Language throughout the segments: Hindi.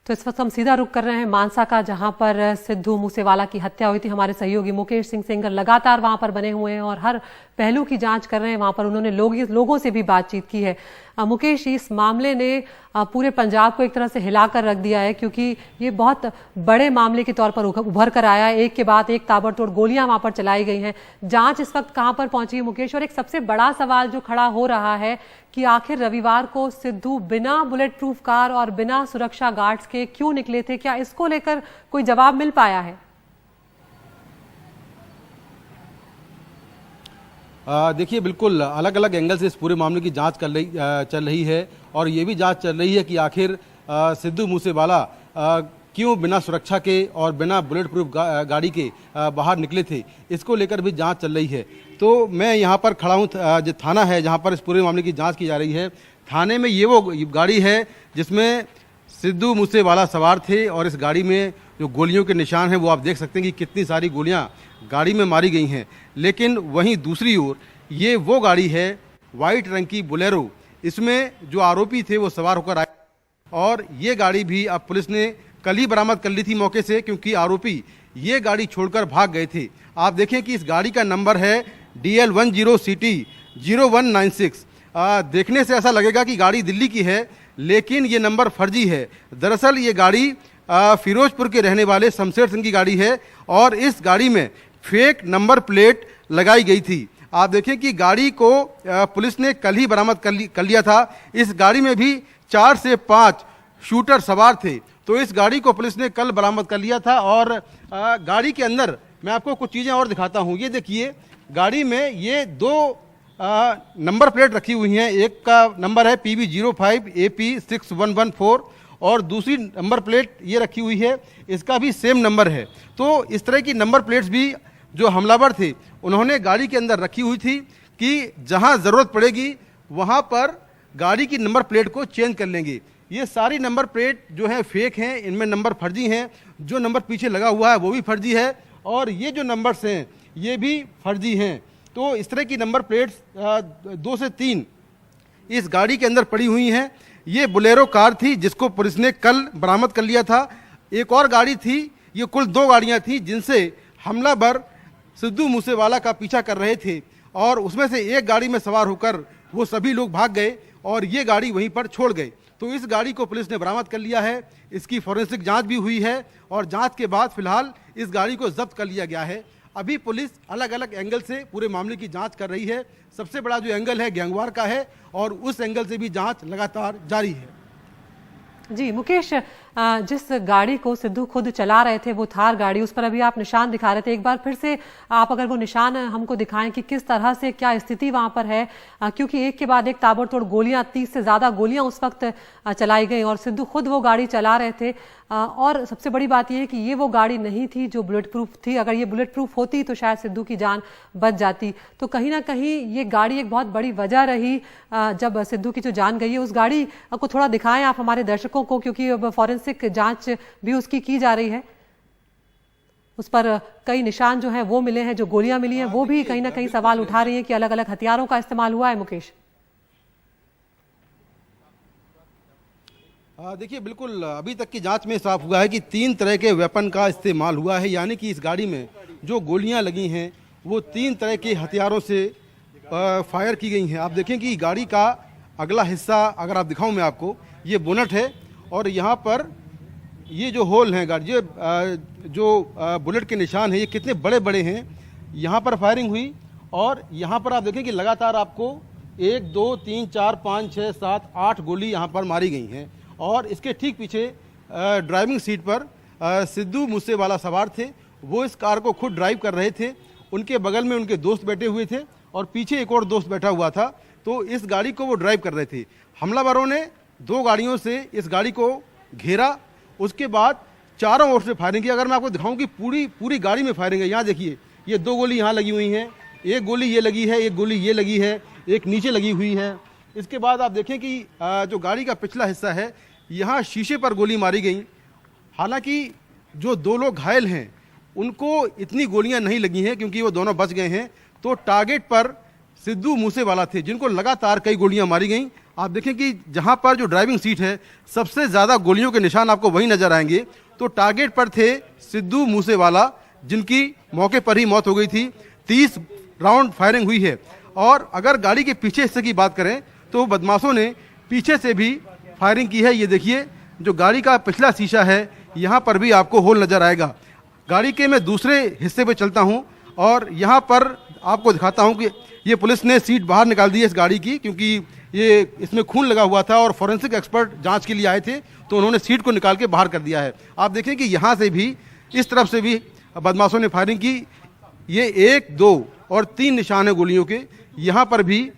तो इस वक्त हम सीधा रुख कर रहे हैं मानसा का, जहां पर सिद्धू मूसेवाला की हत्या हुई थी। हमारे सहयोगी मुकेश सिंह सेंगर लगातार वहां पर बने हुए हैं और हर पहलू की जांच कर रहे हैं। वहां पर उन्होंने लोगों से भी बातचीत की है। मुकेश, इस मामले ने पूरे पंजाब को एक तरह से हिलाकर रख दिया है, क्योंकि ये बहुत बड़े मामले के तौर पर उभर कर आया है। एक के बाद एक ताबड़तोड़ गोलियां वहां पर चलाई गई हैं। जांच इस वक्त कहां पर पहुंची है मुकेश? और एक सबसे बड़ा सवाल जो खड़ा हो रहा है कि आखिर रविवार को सिद्धू बिना बुलेट प्रूफ कार और बिना सुरक्षा गार्ड्स के क्यों निकले थे? क्या इसको लेकर कोई जवाब मिल पाया है? देखिए, बिल्कुल अलग अलग एंगल से इस पूरे मामले की जांच चल रही है और ये भी जांच चल रही है कि आखिर सिद्धू मूसेवाला क्यों बिना सुरक्षा के और बिना बुलेट प्रूफ गाड़ी के बाहर निकले थे। इसको लेकर भी जांच चल रही है। तो मैं यहाँ पर खड़ा हूँ, जो थाना है जहाँ पर इस पूरे मामले की जांच की जा रही है। थाने में ये वो गाड़ी है जिसमें सिद्धू मूसेवाला सवार थे और इस गाड़ी में जो गोलियों के निशान हैं वो आप देख सकते हैं कि कितनी सारी गोलियाँ गाड़ी में मारी गई हैं। लेकिन वहीं दूसरी ओर ये वो गाड़ी है, वाइट रंग की बोलेरो, इसमें जो आरोपी थे वो सवार होकर आए और ये गाड़ी भी अब पुलिस ने कल ही बरामद कर ली थी मौके से, क्योंकि आरोपी ये गाड़ी छोड़कर भाग गए थे। आप देखें कि इस गाड़ी का नंबर है DL10CT 0196। देखने से ऐसा लगेगा कि गाड़ी दिल्ली की है, लेकिन ये नंबर फर्जी है। दरअसल ये गाड़ी फिरोजपुर के रहने वाले शमशेर सिंह की गाड़ी है और इस गाड़ी में फेक नंबर प्लेट लगाई गई थी। आप देखें कि गाड़ी को पुलिस ने कल ही बरामद कर लिया था। इस गाड़ी में भी 4 से 5 शूटर सवार थे। तो इस गाड़ी को पुलिस ने कल बरामद कर लिया था और गाड़ी के अंदर मैं आपको कुछ चीज़ें और दिखाता हूँ। ये देखिए, गाड़ी में ये 2 नंबर प्लेट रखी हुई हैं। एक का नंबर है PB05 AP6114 और दूसरी नंबर प्लेट ये रखी हुई है, इसका भी सेम नंबर है। तो इस तरह की नंबर प्लेट्स भी जो हमलावर थे उन्होंने गाड़ी के अंदर रखी हुई थी कि जहां ज़रूरत पड़ेगी वहां पर गाड़ी की नंबर प्लेट को चेंज कर लेंगे। ये सारी नंबर प्लेट जो है फेक हैं, इनमें नंबर फर्जी हैं। जो नंबर पीछे लगा हुआ है वो भी फर्जी है और ये जो नंबर्स हैं ये भी फर्जी हैं। तो इस तरह की नंबर प्लेट्स 2 से 3 इस गाड़ी के अंदर पड़ी हुई हैं। ये बोलेरो कार थी जिसको पुलिस ने कल बरामद कर लिया था। एक और गाड़ी थी, ये कुल 2 गाड़ियां थी जिनसे हमलावर सिद्धू मूसेवाला का पीछा कर रहे थे और उसमें से एक गाड़ी में सवार होकर वो सभी लोग भाग गए और ये गाड़ी वहीं पर छोड़ गए। तो इस गाड़ी को पुलिस ने बरामद कर लिया है। इसकी फॉरेंसिक जांच भी हुई है और जांच के बाद फिलहाल इस गाड़ी को जब्त कर लिया गया है। अभी पुलिस अलग अलग एंगल से पूरे मामले की जांच कर रही है। सबसे बड़ा जो एंगल है गैंगवार का है और उस एंगल से भी जांच लगातार जारी है। जी मुकेश, जिस गाड़ी को सिद्धू खुद चला रहे थे, वो थार गाड़ी, उस पर अभी आप निशान दिखा रहे थे। एक बार फिर से आप अगर वो निशान हमको दिखाएं कि किस तरह से क्या स्थिति वहां पर है, क्योंकि एक के बाद एक ताबड़तोड़ गोलियां, 30 से ज्यादा गोलियां उस वक्त चलाई गई और सिद्धू खुद वो गाड़ी चला रहे थे। और सबसे बड़ी बात यह है कि ये वो गाड़ी नहीं थी जो बुलेट प्रूफ थी। अगर ये बुलेट प्रूफ होती तो शायद सिद्धू की जान बच जाती। तो कहीं ना कहीं ये गाड़ी एक बहुत बड़ी वजह रही जब सिद्धू की जो जान गई है। उस गाड़ी को थोड़ा दिखाएं आप हमारे दर्शकों को, क्योंकि अब फॉरेंसिक जांच भी उसकी की जा रही है। उस पर कई निशान जो हैं वो मिले हैं, जो गोलियां मिली हैं वो भी कहीं ना कहीं सवाल उठा रही हैं कि अलग अलग हथियारों का इस्तेमाल हुआ है। मुकेश, देखिए, बिल्कुल अभी तक की जांच में साफ हुआ है कि 3 तरह के वेपन का इस्तेमाल हुआ है। यानी कि इस गाड़ी में जो गोलियां लगी हैं वो 3 तरह के हथियारों से फायर की गई हैं। आप देखें कि गाड़ी का अगला हिस्सा अगर आप दिखाऊं मैं आपको, ये बोनट है और यहाँ पर ये जो होल हैं गाड़ी, ये जो बुलेट के निशान हैं ये कितने बड़े बड़े हैं। यहाँ पर फायरिंग हुई और यहाँ पर आप देखें कि लगातार आपको 1 2 3 4 5 6 7 8 गोली यहाँ पर मारी गई हैं। और इसके ठीक पीछे ड्राइविंग सीट पर सिद्धू मूसेवाला सवार थे। वो इस कार को खुद ड्राइव कर रहे थे। उनके बगल में उनके दोस्त बैठे हुए थे और पीछे एक और दोस्त बैठा हुआ था। तो इस गाड़ी को वो ड्राइव कर रहे थे। हमलावरों ने 2 गाड़ियों से इस गाड़ी को घेरा, उसके बाद चारों ओर से फायरिंग की। अगर मैं आपको दिखाऊं कि पूरी गाड़ी में फायरिंग है। यहाँ देखिए, ये 2 गोली यहाँ लगी हुई हैं, एक गोली ये लगी है, एक गोली ये लगी है, एक नीचे लगी हुई है। इसके बाद आप देखें कि जो गाड़ी का पिछला हिस्सा है यहाँ शीशे पर गोली मारी गई। हालांकि जो 2 लोग घायल हैं उनको इतनी गोलियां नहीं लगी हैं क्योंकि वो दोनों बच गए हैं। तो टारगेट पर सिद्धू मूसेवाला थे, जिनको लगातार कई गोलियां मारी गईं। आप देखें कि जहां पर जो ड्राइविंग सीट है, सबसे ज़्यादा गोलियों के निशान आपको वहीं नजर आएंगे। तो टारगेट पर थे सिद्धू मूसेवाला, जिनकी मौके पर ही मौत हो गई थी। 30 राउंड फायरिंग हुई है। और अगर गाड़ी के पीछे हिस्से की बात करें तो बदमाशों ने पीछे से भी फायरिंग की है। ये देखिए, जो गाड़ी का पिछला शीशा है, यहाँ पर भी आपको होल नजर आएगा। गाड़ी के मैं दूसरे हिस्से पे चलता हूँ और यहाँ पर आपको दिखाता हूँ कि ये पुलिस ने सीट बाहर निकाल दी है इस गाड़ी की, क्योंकि ये इसमें खून लगा हुआ था और फॉरेंसिक एक्सपर्ट जांच के लिए आए थे, तो उन्होंने सीट को निकाल के बाहर कर दिया है। आप देखें कि यहाँ से भी, इस तरफ से भी बदमाशों ने फायरिंग की। ये 1, 2 और 3 निशान है गोलियों के। यहाँ पर भी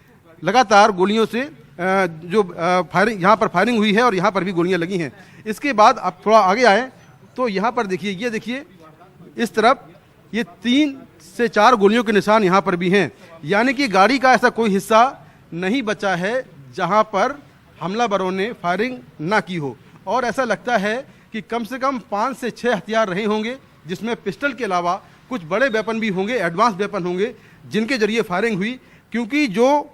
लगातार गोलियों से जो फायरिंग, यहाँ पर फायरिंग हुई है और यहाँ पर भी गोलियाँ लगी हैं। इसके बाद आप थोड़ा आगे आए तो यहाँ पर देखिए, ये देखिए इस तरफ ये 3 से 4 गोलियों के निशान यहाँ पर भी हैं। यानी कि गाड़ी का ऐसा कोई हिस्सा नहीं बचा है जहाँ पर हमलावरों ने फायरिंग ना की हो। और ऐसा लगता है कि कम से कम 5 से 6 हथियार रहे होंगे, जिसमें पिस्टल के अलावा कुछ बड़े वेपन भी होंगे, एडवांस वेपन होंगे, जिनके जरिए फायरिंग हुई। क्योंकि जो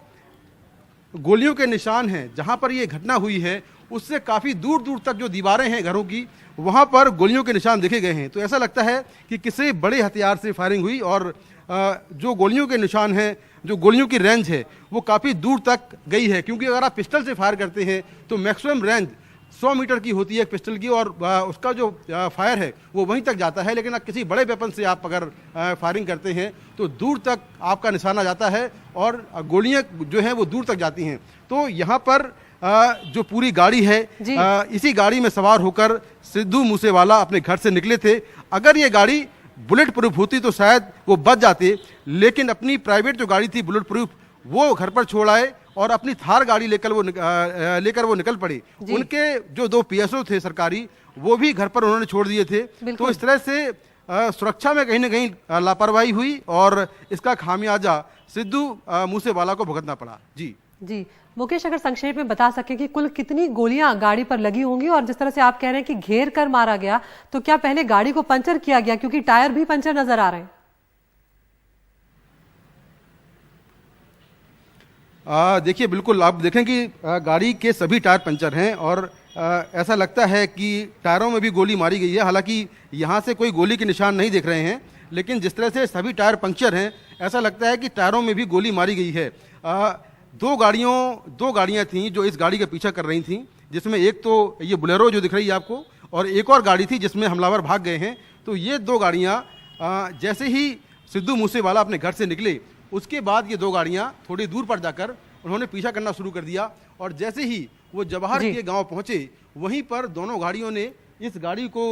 गोलियों के निशान हैं जहां पर ये घटना हुई है, उससे काफ़ी दूर दूर तक जो दीवारें हैं घरों की, वहां पर गोलियों के निशान देखे गए हैं। तो ऐसा लगता है कि किसी बड़े हथियार से फायरिंग हुई और जो गोलियों के निशान हैं, जो गोलियों की रेंज है, वो काफ़ी दूर तक गई है। क्योंकि अगर आप पिस्टल से फायर करते हैं तो मैक्सिमम रेंज 100 मीटर की होती है एक पिस्टल की, और उसका जो फायर है वो वहीं तक जाता है। लेकिन किसी बड़े वेपन से आप अगर फायरिंग करते हैं तो दूर तक आपका निशाना जाता है और गोलियां जो हैं वो दूर तक जाती हैं। तो यहाँ पर जो पूरी गाड़ी है, इसी गाड़ी में सवार होकर सिद्धू मूसेवाला अपने घर से निकले थे। अगर ये गाड़ी बुलेट प्रूफ होती तो शायद वो बच जाते, लेकिन अपनी प्राइवेट जो गाड़ी थी बुलेट प्रूफ, वो घर पर छोड़ आए और अपनी थार गाड़ी लेकर वो निकल पड़े। उनके जो 2 PSO थे सरकारी, वो भी घर पर उन्होंने छोड़ दिए थे। तो इस तरह से सुरक्षा में कहीं ना कहीं लापरवाही हुई और इसका खामियाजा सिद्धू मूसेवाला को भुगतना पड़ा। जी मुकेश, अगर संक्षेप में बता सके कि कुल कितनी गोलियां गाड़ी पर लगी होंगी, और जिस तरह से आप कह रहे हैं कि घेर कर मारा गया, तो क्या पहले गाड़ी को पंचर किया गया, क्योंकि टायर भी पंचर नजर आ रहे हैं? देखिए, बिल्कुल आप देखें कि गाड़ी के सभी टायर पंचर हैं और ऐसा लगता है कि टायरों में भी गोली मारी गई है। हालांकि यहाँ से कोई गोली के निशान नहीं दिख रहे हैं, लेकिन जिस तरह से सभी टायर पंक्चर हैं, ऐसा लगता है कि टायरों में भी गोली मारी गई है। 2 गाड़ियाँ थीं जो इस गाड़ी का पीछा कर रही थीं, जिसमें एक तो ये बुलेरो जो दिख रही है आपको, और एक और गाड़ी थी जिसमें हमलावर भाग गए हैं। तो ये 2 गाड़ियाँ जैसे ही सिद्धू मूसेवाला अपने घर से निकले, उसके बाद ये 2 गाड़ियाँ थोड़ी दूर पर जाकर उन्होंने पीछा करना शुरू कर दिया। और जैसे ही वो जवाहर के गांव पहुंचे, वहीं पर दोनों गाड़ियों ने इस गाड़ी को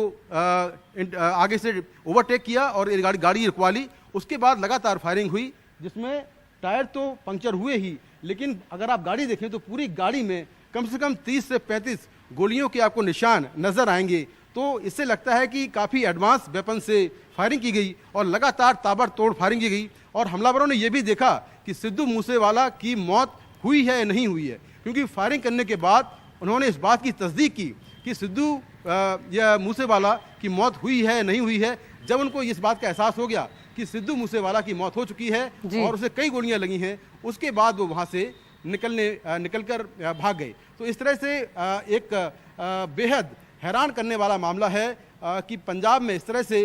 आगे से ओवरटेक किया और ये गाड़ी रुकवा ली। उसके बाद लगातार फायरिंग हुई, जिसमें टायर तो पंक्चर हुए ही, लेकिन अगर आप गाड़ी देखें तो पूरी गाड़ी में कम से कम 30 से 35 गोलियों के आपको निशान नजर आएंगे। तो इससे लगता है कि काफ़ी एडवांस वेपन से फायरिंग की गई और लगातार ताबड़तोड़ फायरिंग की गई। और हमलावरों ने यह भी देखा कि सिद्धू मूसेवाला की मौत हुई है या नहीं हुई है, क्योंकि फायरिंग करने के बाद उन्होंने इस बात की तस्दीक की कि सिद्धू या मूसेवाला की मौत हुई है या नहीं हुई है। जब उनको इस बात का एहसास हो गया कि सिद्धू मूसेवाला की मौत हो चुकी है और उसे कई गोलियां लगी हैं, उसके बाद वो वहाँ से निकलकर भाग गए। तो इस तरह से एक बेहद हैरान करने वाला मामला है कि पंजाब में इस तरह से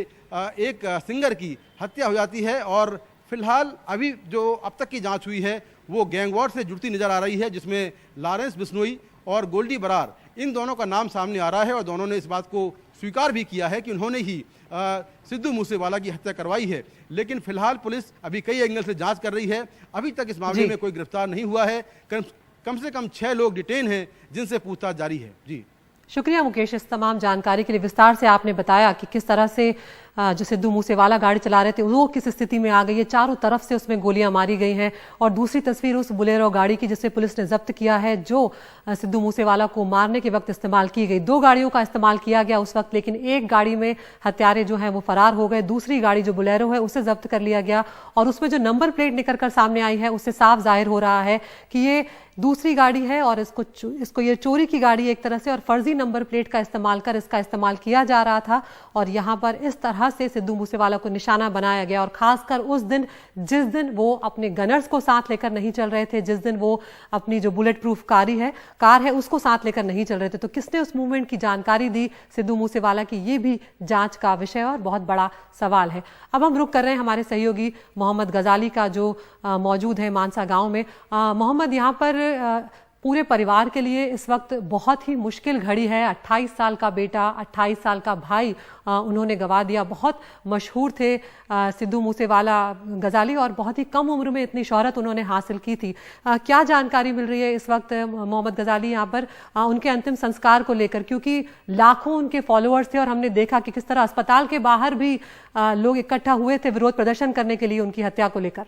एक सिंगर की हत्या हो जाती है। और फिलहाल अभी जो अब तक की जांच हुई है वो गैंगवॉर से जुड़ती नजर आ रही है, जिसमें लॉरेंस बिश्नोई और गोल्डी बरार, इन दोनों का नाम सामने आ रहा है। और दोनों ने इस बात को स्वीकार भी किया है कि उन्होंने ही सिद्धू मूसेवाला की हत्या करवाई है। लेकिन फिलहाल पुलिस अभी कई एंगल से जांच कर रही है। अभी तक इस मामले में कोई गिरफ्तार नहीं हुआ है। कम से कम 6 लोग डिटेन हैं, जिनसे पूछताछ जारी है। जी शुक्रिया मुकेश, इस तमाम जानकारी के लिए। विस्तार से आपने बताया कि किस तरह से जो सिद्धू मूसेवाला गाड़ी चला रहे थे वो किस स्थिति में आ गई है, चारों तरफ से उसमें गोलियां मारी गई हैं। और दूसरी तस्वीर उस बुलेरो गाड़ी की जिसे पुलिस ने जब्त किया है, जो सिद्धू मूसेवाला को मारने के वक्त इस्तेमाल की गई। 2 गाड़ियों का इस्तेमाल किया गया उस वक्त, लेकिन एक गाड़ी में हत्यारे जो हैं वो फरार हो गए। दूसरी गाड़ी जो बुलेरो है उसे जब्त कर लिया गया और उसमें जो नंबर प्लेट निकल कर सामने आई है उससे साफ जाहिर हो रहा है कि ये दूसरी गाड़ी है और इसको ये चोरी की गाड़ी एक तरह से, और फर्जी नंबर प्लेट का इस्तेमाल कर इसका इस्तेमाल किया जा रहा था। और यहाँ पर इस तरह तरह से सिद्धू मूसेवाला को निशाना बनाया गया, और खासकर उस दिन जिस दिन वो अपने गनर्स को साथ लेकर नहीं चल रहे थे, जिस दिन वो अपनी जो बुलेट प्रूफ कार है उसको साथ लेकर नहीं चल रहे थे, तो किसने उस मूवमेंट की जानकारी दी सिद्धू मूसेवाला की, ये भी जांच का विषय और बहुत बड़ा सवाल है। अब हम रुक कर रहे हैं हमारे सहयोगी मोहम्मद गजाली का, जो मौजूद है मानसा गांव में। मोहम्मद, यहाँ पर पूरे परिवार के लिए इस वक्त बहुत ही मुश्किल घड़ी है। 28 साल का बेटा, 28 साल का भाई उन्होंने गंवा दिया। बहुत मशहूर थे सिद्धू मूसेवाला गजाली, और बहुत ही कम उम्र में इतनी शोहरत उन्होंने हासिल की थी। क्या जानकारी मिल रही है इस वक्त मोहम्मद गजाली यहाँ पर उनके अंतिम संस्कार को लेकर, क्योंकि लाखों उनके फॉलोअर्स थे और हमने देखा कि किस तरह अस्पताल के बाहर भी लोग इकट्ठा हुए थे विरोध प्रदर्शन करने के लिए उनकी हत्या को लेकर।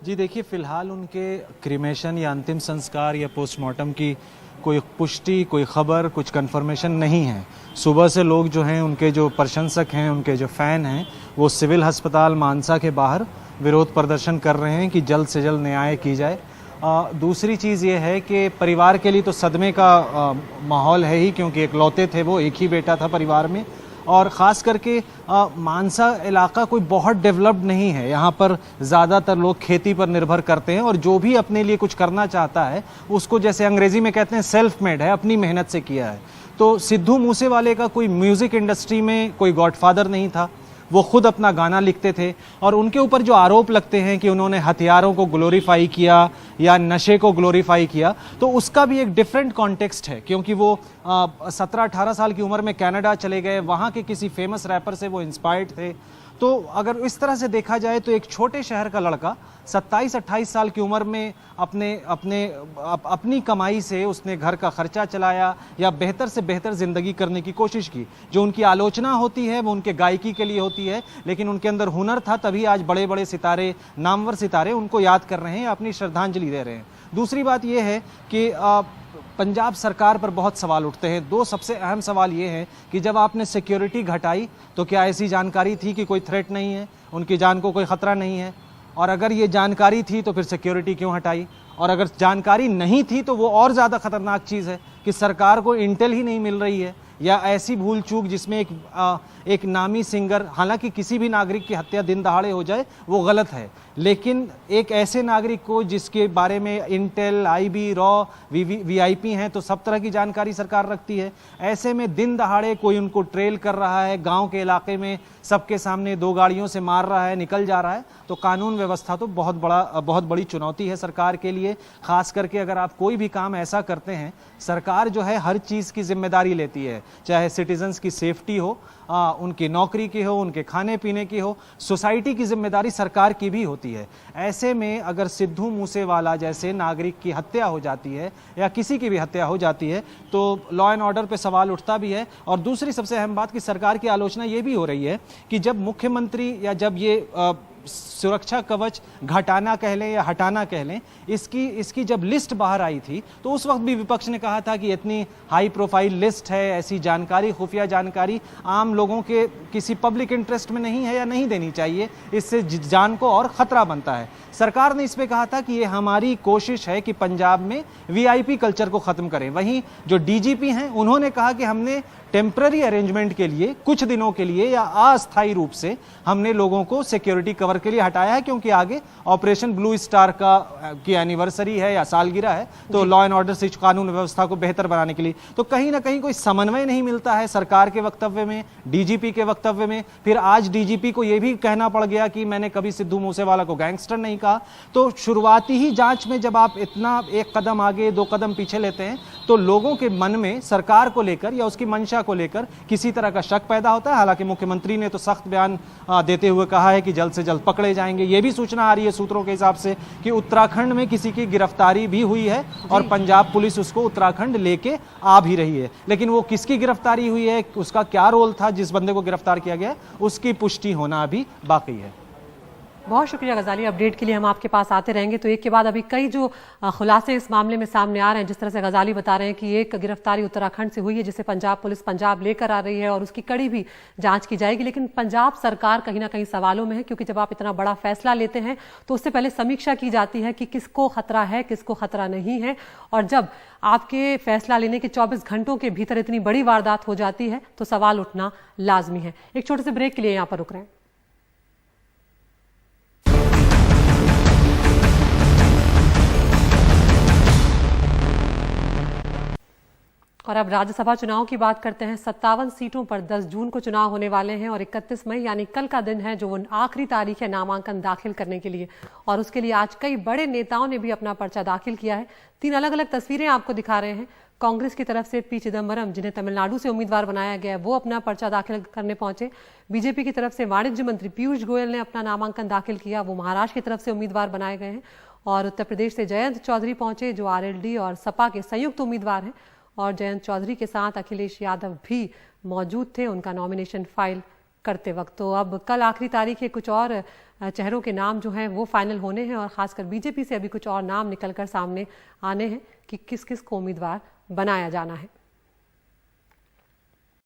जी देखिए, फिलहाल उनके क्रिमेशन या अंतिम संस्कार या पोस्टमार्टम की कोई पुष्टि, कोई खबर, कुछ कंफर्मेशन नहीं है। सुबह से लोग जो हैं, उनके जो प्रशंसक हैं, उनके जो फ़ैन हैं, वो सिविल अस्पताल मानसा के बाहर विरोध प्रदर्शन कर रहे हैं कि जल्द से जल्द न्याय की जाए। दूसरी चीज़ ये है कि परिवार के लिए तो सदमे का माहौल है ही, क्योंकि इकलौते थे वो, एक ही बेटा था परिवार में, और ख़ास करके मानसा इलाका कोई बहुत डेवलप्ड नहीं है। यहाँ पर ज़्यादातर लोग खेती पर निर्भर करते हैं, और जो भी अपने लिए कुछ करना चाहता है उसको, जैसे अंग्रेज़ी में कहते हैं, सेल्फ मेड है, अपनी मेहनत से किया है। तो सिद्धू मूसेवाले का कोई म्यूज़िक इंडस्ट्री में कोई गॉडफादर नहीं था। वो खुद अपना गाना लिखते थे, और उनके ऊपर जो आरोप लगते हैं कि उन्होंने हथियारों को ग्लोरीफाई किया या नशे को ग्लोरीफाई किया, तो उसका भी एक डिफरेंट कॉन्टेक्स्ट है, क्योंकि वो 17-18 साल की उम्र में कनाडा चले गए, वहाँ के किसी फेमस रैपर से वो इंस्पायर्ड थे। तो अगर इस तरह से देखा जाए तो एक छोटे शहर का लड़का 27-28 साल की उम्र में अपनी कमाई से उसने घर का खर्चा चलाया या बेहतर से बेहतर ज़िंदगी करने की कोशिश की। जो उनकी आलोचना होती है वो उनके गायकी के लिए होती है, लेकिन उनके अंदर हुनर था, तभी आज बड़े बड़े सितारे, नामवर सितारे उनको याद कर रहे हैं, अपनी श्रद्धांजलि दे रहे हैं। दूसरी बात यह है कि पंजाब सरकार पर बहुत सवाल उठते हैं। दो सबसे अहम सवाल ये हैं कि जब आपने सिक्योरिटी घटाई तो क्या ऐसी जानकारी थी कि कोई थ्रेट नहीं है, उनकी जान को कोई ख़तरा नहीं है, और अगर ये जानकारी थी तो फिर सिक्योरिटी क्यों हटाई, और अगर जानकारी नहीं थी तो वो और ज़्यादा ख़तरनाक चीज़ है कि सरकार को इंटेल ही नहीं मिल रही है, या ऐसी भूल चूक जिसमें एक नामी सिंगर, हालांकि किसी भी नागरिक की हत्या दिन दहाड़े हो जाए वो गलत है, लेकिन एक ऐसे नागरिक को जिसके बारे में इंटेल, आईबी, रॉ, वीआईपी हैं, तो सब तरह की जानकारी सरकार रखती है। ऐसे में दिन दहाड़े कोई उनको ट्रेल कर रहा है, गांव के इलाके में सबके सामने 2 गाड़ियों से मार रहा है, निकल जा रहा है, तो कानून व्यवस्था तो बहुत बड़ी चुनौती है सरकार के लिए। खास करके अगर आप कोई भी काम ऐसा करते हैं, सरकार जो है हर चीज़ की जिम्मेदारी लेती है, चाहे सिटीजन्स की सेफ्टी हो, उनकी नौकरी की हो, उनके खाने पीने की हो, सोसाइटी की जिम्मेदारी सरकार की भी होती है। ऐसे में अगर सिद्धू मूसेवाला जैसे नागरिक की हत्या हो जाती है या किसी की भी हत्या हो जाती है तो लॉ एंड ऑर्डर पे सवाल उठता भी है। और दूसरी सबसे अहम बात कि सरकार की आलोचना ये भी हो रही है कि जब मुख्यमंत्री या जब ये सुरक्षा कवच घटाना कह लें या हटाना कह लें, इसकी जब लिस्ट बाहर आई थी तो उस वक्त भी विपक्ष ने कहा था कि इतनी हाई प्रोफाइल लिस्ट है, ऐसी जानकारी, खुफिया जानकारी आम लोगों के किसी पब्लिक इंटरेस्ट में नहीं है या नहीं देनी चाहिए, इससे जान को और खतरा बनता है। सरकार ने इस पे कहा था कि ये हमारी कोशिश है कि पंजाब में वीआईपी कल्चर को खत्म करें। वहीं जो डीजीपी हैं उन्होंने कहा कि हमने टेम्पररी अरेंजमेंट के लिए कुछ दिनों के लिए या अस्थायी रूप से हमने लोगों को सिक्योरिटी कवर के लिए हटाया है, क्योंकि आगे ऑपरेशन ब्लू स्टार की एनिवर्सरी है या सालगिरह है, तो लॉ एंड ऑर्डर से कानून व्यवस्था को बेहतर बनाने के लिए। तो कहीं ना कहीं कोई समन्वय नहीं मिलता है सरकार के वक्तव्य में, डीजीपी के वक्तव्य में। फिर आज डीजीपी को यह भी कहना पड़ गया कि मैंने कभी सिद्धू मूसेवाला को गैंगस्टर नहीं कहा। तो शुरुआती ही जांच में जब आप इतना एक कदम आगे 2 कदम पीछे लेते हैं तो लोगों के मन में सरकार को लेकर या उसकी मंशा को लेकर किसी तरह का शक पैदा होता है। हालांकि मुख्यमंत्री ने तो सख्त बयान देते हुए कहा है कि जल्द से जल्द पकड़े जाएंगे। ये भी सूचना आ रही है सूत्रों के हिसाब से कि उत्तराखंड में किसी की गिरफ्तारी भी हुई है और पंजाब पुलिस उसको उत्तराखंड लेके आ भी रही है, लेकिन वो किसकी गिरफ्तारी हुई है, उसका क्या रोल था जिस बंदे को गिरफ्तार किया गया, उसकी पुष्टि होना अभी बाकी है। बहुत शुक्रिया गजाली, अपडेट के लिए हम आपके पास आते रहेंगे। तो एक के बाद अभी कई जो खुलासे इस मामले में सामने आ रहे हैं, जिस तरह से गजाली बता रहे हैं कि एक गिरफ्तारी उत्तराखंड से हुई है जिसे पंजाब पुलिस पंजाब लेकर आ रही है और उसकी कड़ी भी जांच की जाएगी, लेकिन पंजाब सरकार कहीं ना कहीं सवालों में है, क्योंकि जब आप इतना बड़ा फैसला लेते हैं तो उससे पहले समीक्षा की जाती है कि किसको खतरा है, किसको खतरा नहीं है। और जब आपके फैसला लेने के 24 घंटों के भीतर इतनी बड़ी वारदात हो जाती है तो सवाल उठना लाजमी है। एक छोटे से ब्रेक के लिए यहां पर रुक रहे हैं। और अब राज्यसभा चुनाव की बात करते हैं। 57 सीटों पर 10 जून को चुनाव होने वाले हैं और 31 मई यानी कल का दिन है जो वो आखिरी तारीख है नामांकन दाखिल करने के लिए। और उसके लिए आज कई बड़े नेताओं ने भी अपना पर्चा दाखिल किया है। 3 अलग अलग तस्वीरें आपको दिखा रहे हैं। कांग्रेस की तरफ से पी चिदम्बरम, जिन्हें तमिलनाडु से उम्मीदवार बनाया गया है, वो अपना पर्चा दाखिल करने पहुंचे। बीजेपी की तरफ से वाणिज्य मंत्री पीयूष गोयल ने अपना नामांकन दाखिल किया, वो महाराष्ट्र की तरफ से उम्मीदवार बनाए गए हैं। और उत्तर प्रदेश से जयंत चौधरी पहुंचे, जो आरएलडी और सपा के संयुक्त उम्मीदवार हैं। और जयंत चौधरी के साथ अखिलेश यादव भी मौजूद थे उनका नॉमिनेशन फाइल करते वक्त। तो अब कल आखिरी तारीख है, कुछ और चेहरों के नाम जो हैं वो फाइनल होने हैं और खासकर बीजेपी से अभी कुछ और नाम निकलकर सामने आने हैं कि किस किस को उम्मीदवार बनाया जाना है।